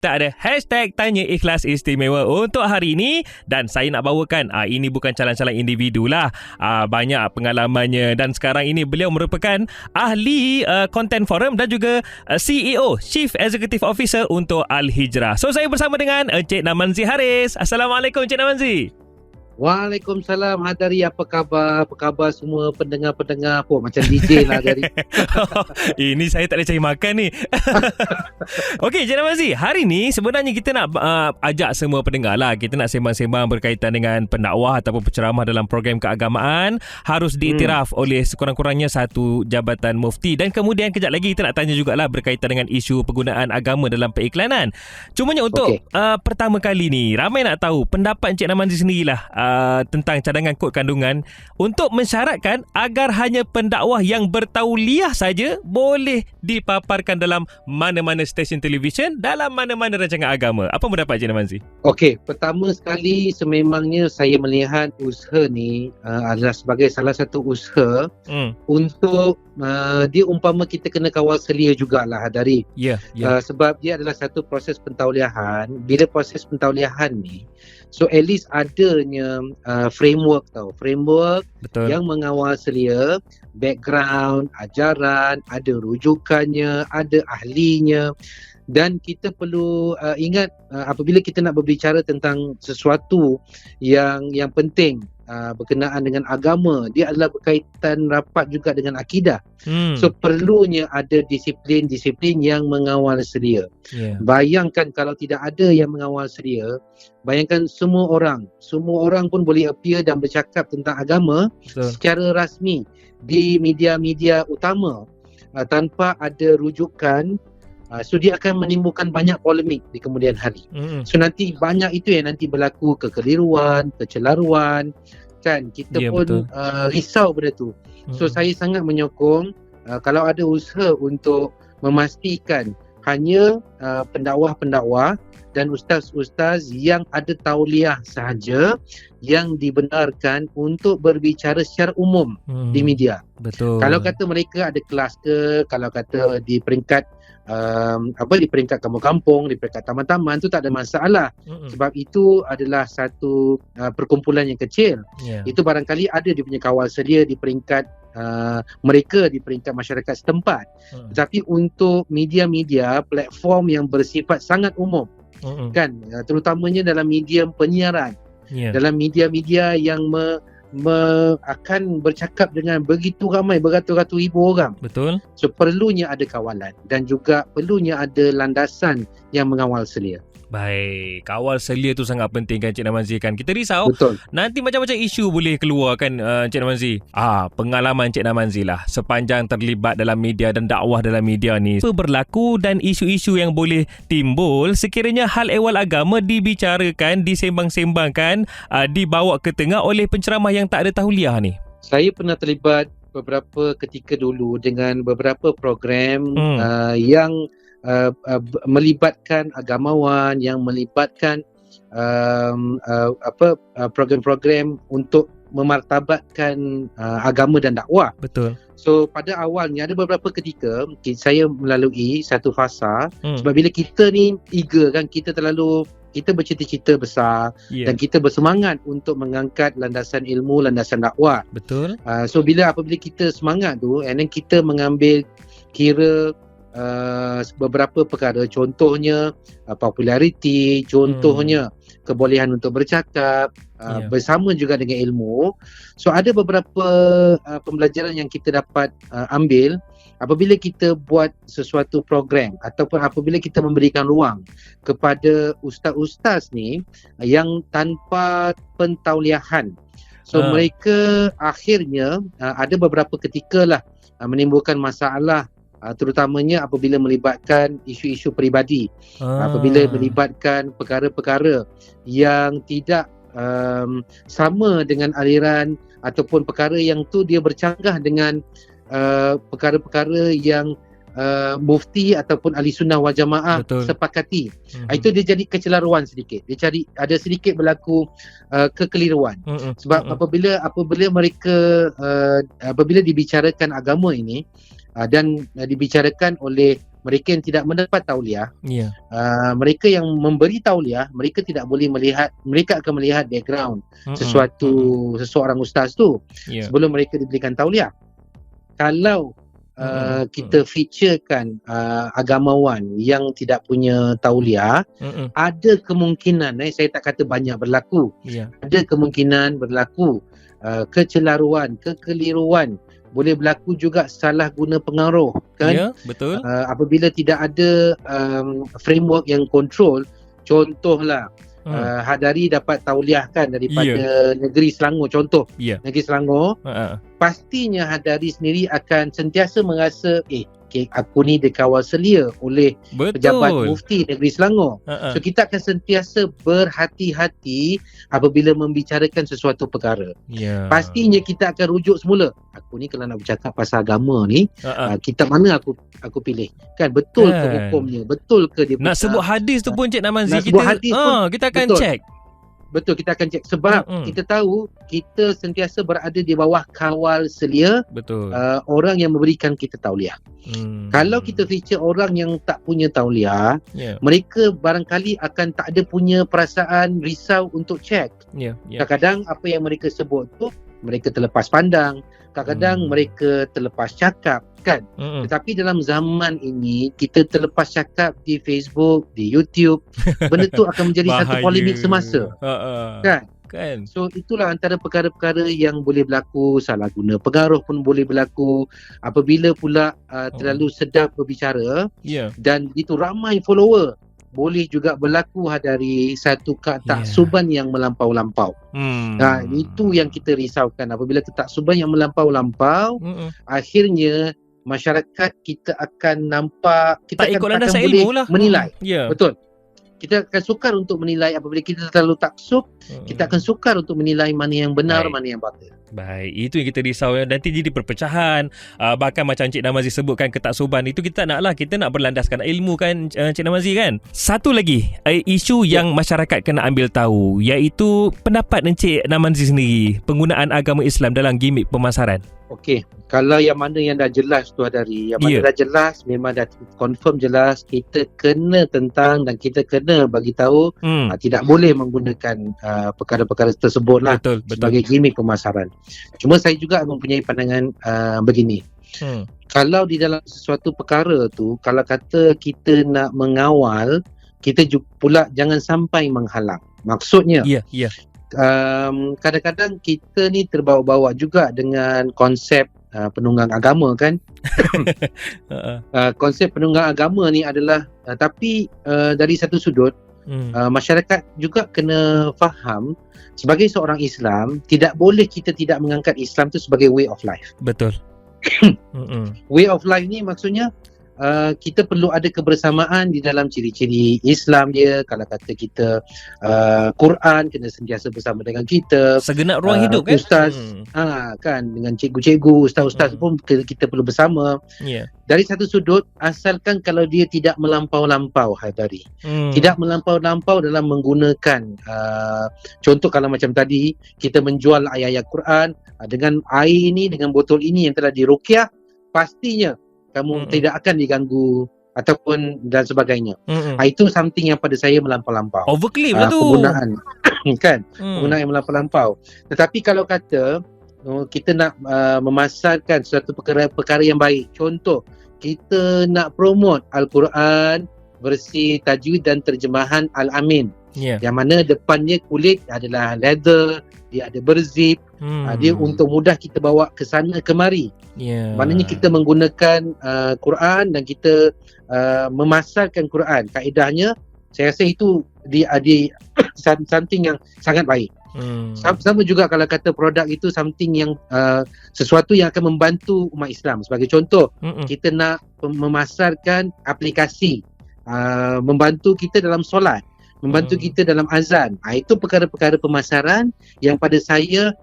Kita ada hashtag Tanya Ikhlas Istimewa untuk hari ini. Dan saya nak bawakan, ini bukan calon-calon individu lah. Banyak pengalamannya. Dan sekarang ini beliau merupakan ahli content forum dan juga CEO, Chief Executive Officer untuk Al-Hijrah. So, saya bersama dengan Encik Namanzi Haris. Assalamualaikum Encik Namanzi. Waalaikumsalam Hadari, apa khabar? Apa khabar semua pendengar-pendengar? Macam DJ lah Hadari. Ini saya tak boleh cari makan ni. Okey, Encik Namanzi, hari ni sebenarnya kita nak ajak semua pendengar lah. Kita nak sembang-sembang berkaitan dengan pendakwah ataupun penceramah dalam program keagamaan harus diiktiraf oleh sekurang-kurangnya satu jabatan mufti. Dan kemudian kejap lagi kita nak tanya jugalah berkaitan dengan isu penggunaan agama dalam periklanan. Cumanya untuk pertama kali ni, ramai nak tahu pendapat Encik Namanzi sendirilah tentang cadangan kod kandungan untuk mensyaratkan agar hanya pendakwah yang bertauliah saja boleh dipaparkan dalam mana-mana stesen televisyen, dalam mana-mana rancangan agama. Apa pendapat Encik Namanzi? Okey, pertama sekali sememangnya saya melihat usaha ni adalah sebagai salah satu usaha untuk dia umpama kita kena kawal selia jugalah Hadari. Sebab dia adalah satu proses pentauliahan. Bila proses pentauliahan ni, so at least adanya framework Betul. Yang mengawal selia, background, ajaran, ada rujukannya, ada ahlinya. Dan kita perlu ingat apabila kita nak berbicara tentang sesuatu yang penting berkenaan dengan agama, dia adalah berkaitan rapat juga dengan akidah. So perlunya ada disiplin-disiplin yang mengawal selia. Bayangkan kalau tidak ada yang mengawal selia, bayangkan semua orang pun boleh appear dan bercakap tentang agama secara rasmi di media-media utama tanpa ada rujukan. So dia akan menimbulkan banyak polemik di kemudian hari. So nanti banyak itu yang nanti berlaku kekeliruan, kecelaruan, kan kita pun risau benda tu. So saya sangat menyokong kalau ada usaha untuk memastikan hanya pendakwah-pendakwah dan ustaz-ustaz yang ada tauliah sahaja yang dibenarkan untuk berbicara secara umum di media. Betul. Kalau kata mereka ada kelas ke, kalau kata di peringkat di peringkat kampung-kampung, di peringkat taman-taman, tu tak ada masalah. Sebab itu adalah satu perkumpulan yang kecil. Itu barangkali ada dia punya kawal selia di peringkat mereka, di peringkat masyarakat setempat. Tetapi untuk media-media, platform yang bersifat sangat umum, kan, terutamanya dalam medium penyiaran, dalam media-media yang akan bercakap dengan begitu ramai, beratus-ratus ribu orang. Betul. So perlunya ada kawalan dan juga perlunya ada landasan yang mengawal selia. Baik, kawal selia tu sangat penting kan Encik Namanzi kan. Kita risau nanti macam-macam isu boleh keluar kan Encik Namanzi. Pengalaman Encik Namanzi lah sepanjang terlibat dalam media dan dakwah dalam media ni, apa berlaku dan isu-isu yang boleh timbul sekiranya hal ehwal agama dibicarakan, disembang-sembangkan, dibawa ke tengah oleh penceramah yang tak ada tauliah ni. Saya pernah terlibat beberapa ketika dulu dengan beberapa program yang melibatkan agamawan, yang melibatkan program-program untuk memartabatkan agama dan dakwah. Betul. So pada awalnya ada beberapa ketika saya melalui satu fasa sebab bila kita ni eager kan, kita bercita-cita besar dan kita bersemangat untuk mengangkat landasan ilmu, landasan dakwah. Betul. So apabila kita semangat tu, and then kita mengambil kira beberapa perkara, contohnya populariti, contohnya kebolehan untuk bercakap bersama juga dengan ilmu. So ada beberapa pembelajaran yang kita dapat ambil apabila kita buat sesuatu program ataupun apabila kita memberikan ruang kepada ustaz-ustaz ni yang tanpa pentauliahan. So mereka akhirnya ada beberapa ketika lah menimbulkan masalah, terutamanya apabila melibatkan isu-isu peribadi, apabila melibatkan perkara-perkara yang tidak sama dengan aliran ataupun perkara yang tu dia bercanggah dengan perkara-perkara yang mufti ataupun ahli sunnah wal jamaah sepakati. Itu dia jadi kecelaruan sedikit. Dia ada sedikit berlaku kekeliruan. Sebab apabila mereka apabila dibicarakan agama ini dan dibicarakan oleh mereka yang tidak mendapat tauliah, Ya. mereka yang memberi tauliah, mereka tidak boleh melihat, mereka akan melihat background seseorang ustaz tu Ya. sebelum mereka diberikan tauliah. Kalau kita featurekan agamawan yang tidak punya tauliah, ada kemungkinan, saya tak kata banyak berlaku, Ya. ada kemungkinan berlaku kecelaruan, kekeliruan, boleh berlaku juga salah guna pengaruh, kan? Ya, betul. Apabila tidak ada framework yang control. Contohlah, Hadari dapat tauliah kan daripada negeri Selangor, contoh. Ya. Negeri Selangor, pastinya Hadari sendiri akan sentiasa merasa aku ni dikawal selia oleh pejabat mufti negeri Selangor. So kita akan sentiasa berhati-hati apabila membicarakan sesuatu perkara. Pastinya kita akan rujuk semula. Aku ni kalau nak bercakap pasal agama ni, kitab mana aku pilih? Kan betul ke hukumnya? Betul ke dia nak sebut hadis tu pun Cik Namazi, kita akan betul. check. Betul, kita akan cek sebab kita tahu kita sentiasa berada di bawah kawal selia orang yang memberikan kita tauliah. Kalau kita feature orang yang tak punya tauliah, mereka barangkali akan tak ada punya perasaan risau untuk cek. Kadang-kadang apa yang mereka sebut tu mereka terlepas pandang, kadang-kadang mereka terlepas cakap, kan? Tetapi dalam zaman ini kita terlepas cakap di Facebook, di YouTube, benda tu akan menjadi satu polemik semasa. Kan? So itulah antara perkara-perkara yang boleh berlaku. Salah guna pengaruh pun boleh berlaku apabila pula terlalu sedap berbicara dan begitu ramai follower. Boleh juga berlaku dari satu ketaksuban yang melampau-lampau. Itu yang kita risaukan. Apabila ketaksuban yang melampau-lampau, akhirnya masyarakat kita akan nampak, kita tak akan boleh menilai. Betul. Kita akan sukar untuk menilai. Apabila kita terlalu taksub, kita akan sukar untuk menilai mana yang benar, mana yang batil. Baik, itu yang kita risau. Nanti jadi perpecahan. Bahkan macam Cik Namazi sebutkan ketaksuban, itu kita tak nak lah. Kita nak berlandaskan ilmu kan, Cik Namazi kan. Satu lagi isu yang masyarakat kena ambil tahu, iaitu pendapat Encik Namazi sendiri penggunaan agama Islam dalam gimmick pemasaran. Okey, kalau yang mana yang dah jelas tu Hadari, yang mana dah jelas, memang dah confirm jelas, kita kena tentang dan kita kena bagi tahu tidak boleh menggunakan perkara-perkara tersebut lah sebagai gimmick pemasaran. Cuma saya juga mempunyai pandangan begini. Kalau di dalam sesuatu perkara tu, kalau kata kita nak mengawal, kita juga pula jangan sampai menghalang. Maksudnya, kadang-kadang kita ni terbawa-bawa juga dengan konsep penunggang agama kan. Konsep penunggang agama ni adalah tapi dari satu sudut masyarakat juga kena faham, sebagai seorang Islam tidak boleh kita tidak mengangkat Islam tu sebagai way of life. Betul. Way of life ni maksudnya kita perlu ada kebersamaan di dalam ciri-ciri Islam dia. Kalau kata kita Quran kena sentiasa bersama dengan kita, segenap ruang hidup kan, ustaz kan, dengan cikgu-cikgu, ustaz-ustaz pun kita perlu bersama. Dari satu sudut, asalkan kalau dia tidak melampau-lampau Hadari, tidak melampau-lampau dalam menggunakan contoh kalau macam tadi kita menjual ayat-ayat Quran dengan air ni, dengan botol ini yang telah diruqyah, pastinya kamu tidak akan diganggu ataupun dan sebagainya. Itu something yang pada saya melampau-lampau. Overclaim lah tu. Penggunaan kan, penggunaan yang melampau-lampau. Tetapi kalau kata kita nak memasarkan suatu perkara yang baik, contoh kita nak promote Al-Quran versi tajwid dan terjemahan Al-Amin, yang mana depannya kulit adalah leather, dia ada berzip, dia untuk mudah kita bawa ke sana kemari. Maknanya kita menggunakan Quran dan kita memasarkan Quran. Kaedahnya saya rasa itu something yang sangat baik. Sama juga kalau kata produk itu something yang sesuatu yang akan membantu umat Islam. Sebagai contoh, kita nak memasarkan aplikasi membantu kita dalam solat, membantu kita dalam azan. Itu perkara-perkara pemasaran yang pada saya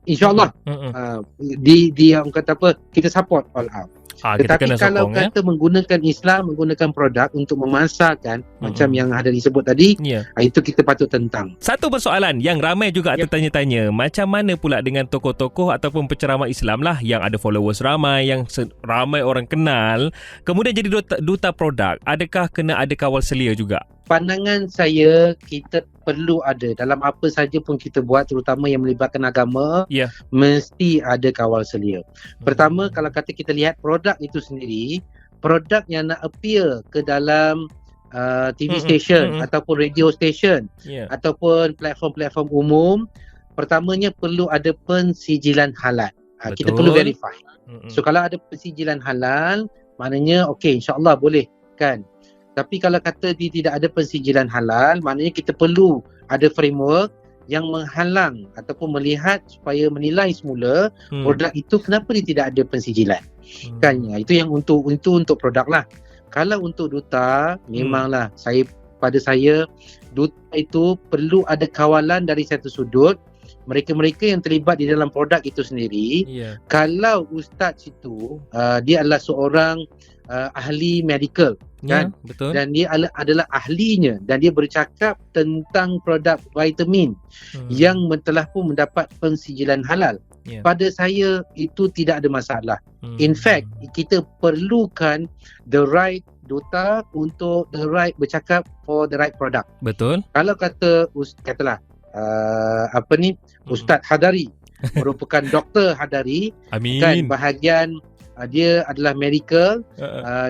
InsyaAllah orang kata apa, kita support all out. Kita Tetapi kena kalau sokong kata menggunakan Islam, menggunakan produk untuk memasarkan macam yang ada disebut tadi, itu kita patut tentang. Satu persoalan yang ramai juga tertanya-tanya, macam mana pula dengan tokoh-tokoh ataupun penceramah Islam lah yang ada followers ramai, yang ramai orang kenal, kemudian jadi duta produk, adakah kena ada kawal selia juga? Pandangan saya, kita perlu ada dalam apa saja pun kita buat, terutama yang melibatkan agama, mesti ada kawal selia. Pertama, kalau kata kita lihat produk itu sendiri, produk yang nak appear ke dalam TV station ataupun radio station ataupun platform-platform umum, pertamanya perlu ada pensijilan halal. Kita perlu verify. So kalau ada pensijilan halal, maknanya okey, insya-Allah boleh kan. Tapi kalau kata dia tidak ada pensijilan halal, maknanya kita perlu ada framework yang menghalang ataupun melihat supaya menilai semula produk itu kenapa dia tidak ada pensijilan. Kan itu yang untuk produk lah. Kalau untuk duta, memanglah pada saya duta itu perlu ada kawalan dari satu sudut. Mereka-mereka yang terlibat di dalam produk itu sendiri, kalau ustaz itu dia adalah seorang ahli medical kan, betul. Dan dia adalah ahlinya dan dia bercakap tentang produk vitamin yang telah pun mendapat pensijilan halal. Pada saya itu tidak ada masalah. In fact, kita perlukan the right duta untuk the right bercakap for the right product. Betul. Kalau katalah Ustaz Hadari merupakan doktor Hadari, kan, bahagian dia adalah medical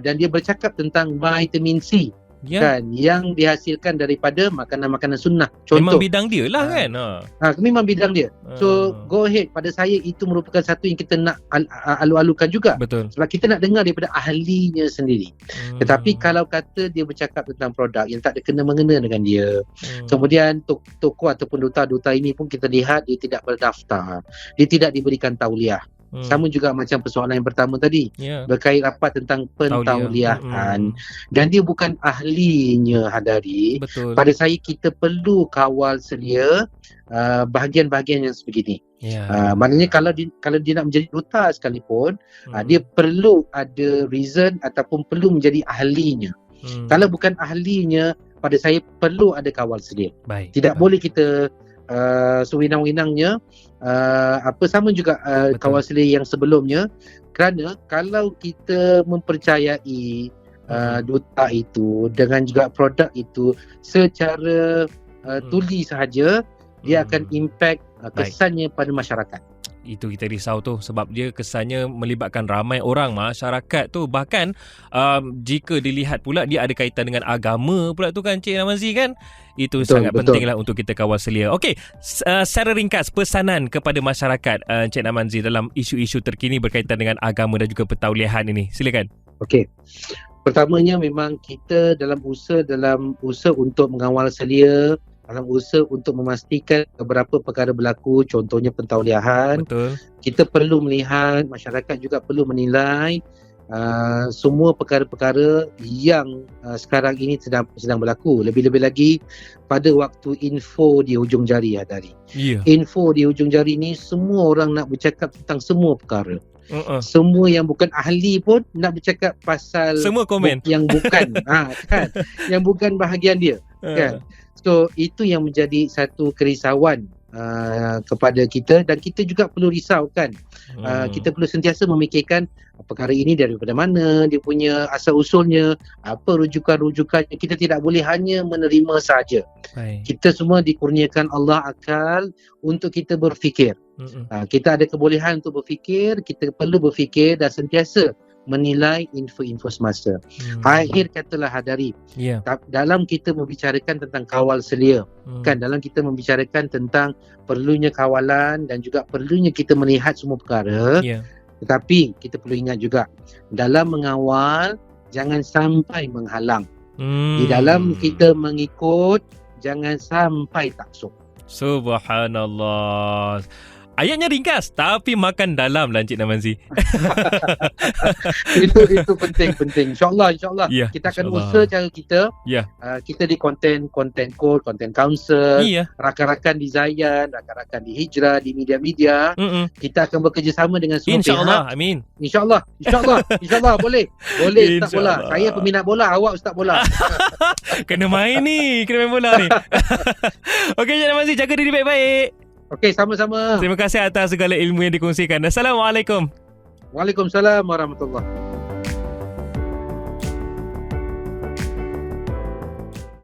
dan dia bercakap tentang vitamin C kan, yang dihasilkan daripada makanan-makanan sunnah. Contoh, memang bidang dia lah kan. Memang bidang dia. So go ahead, pada saya itu merupakan satu yang kita nak alu-alukan juga. Betul. Sebab kita nak dengar daripada ahlinya sendiri. Tetapi kalau kata dia bercakap tentang produk yang tak ada kena-mengena dengan dia, kemudian tokoh ataupun duta-duta ini pun kita lihat dia tidak berdaftar, dia tidak diberikan tauliah. Sama juga macam persoalan yang pertama tadi, berkait rapat tentang pentauliahan, dan dia bukan ahlinya Hadari. Betul. Pada saya kita perlu kawal selia bahagian-bahagian yang sebegini. Maknanya kalau dia nak menjadi duta sekalipun, dia perlu ada reason ataupun perlu menjadi ahlinya. Kalau bukan ahlinya, pada saya perlu ada kawal selia. Tidak boleh kita sewinang-winangnya sama juga kawal selia yang sebelumnya, kerana kalau kita mempercayai duta itu dengan juga produk itu secara tuli sahaja, dia akan impact kesannya pada masyarakat. Itu kita risau tu, sebab dia kesannya melibatkan ramai orang masyarakat tu. Bahkan jika dilihat pula dia ada kaitan dengan agama pula tu kan, Cik Namazi kan. Itu sangat pentinglah untuk kita kawal selia. Okey, secara ringkas pesanan kepada masyarakat Cik Namazi dalam isu-isu terkini berkaitan dengan agama dan juga pentauliahan ini. Silakan. Okey. Pertamanya memang kita dalam usaha untuk mengawal selia, dalam usaha untuk memastikan beberapa perkara berlaku, contohnya pentauliahan. Betul. Kita perlu melihat, masyarakat juga perlu menilai semua perkara-perkara yang sekarang ini sedang berlaku. Lebih-lebih lagi pada waktu info di hujung jari Hadari. Info di hujung jari ni semua orang nak bercakap tentang semua perkara. Semua yang bukan ahli pun nak bercakap pasal semua komen yang bukan kan, yang bukan bahagian dia kan. So itu yang menjadi satu kerisauan kepada kita, dan kita juga perlu risau kan. Kita perlu sentiasa memikirkan perkara ini daripada mana dia punya asal usulnya, apa rujukan-rujukannya. Kita tidak boleh hanya menerima saja. Kita semua dikurniakan Allah akal untuk kita berfikir. Kita ada kebolehan untuk berfikir, kita perlu berfikir dan sentiasa menilai info-info semasa. Akhir katalah Hadari, dalam kita membicarakan tentang kawal selia, kan, dalam kita membicarakan tentang perlunya kawalan dan juga perlunya kita melihat semua perkara, tetapi kita perlu ingat juga dalam mengawal jangan sampai menghalang. Di dalam kita mengikut jangan sampai taksub. Subhanallah. Ayatnya ringkas tapi makan dalam lah Encik Namazi. Itu penting. InsyaAllah Ya, kita akan insyaAllah. usaha cara kita. Ya. Kita di content code, content council, Iya. rakan-rakan di Zayan, rakan-rakan di Hijrah, di media-media. Kita akan bekerjasama dengan semua InsyaAllah. pihak. Amin. InsyaAllah boleh ustaz bola. InsyaAllah. Saya peminat bola, awak ustaz bola. Kena main bola ni. Okey, Encik Namazi, jaga diri baik-baik. Okey, sama-sama. Terima kasih atas segala ilmu yang dikongsikan. Assalamualaikum. Waalaikumsalam warahmatullahi.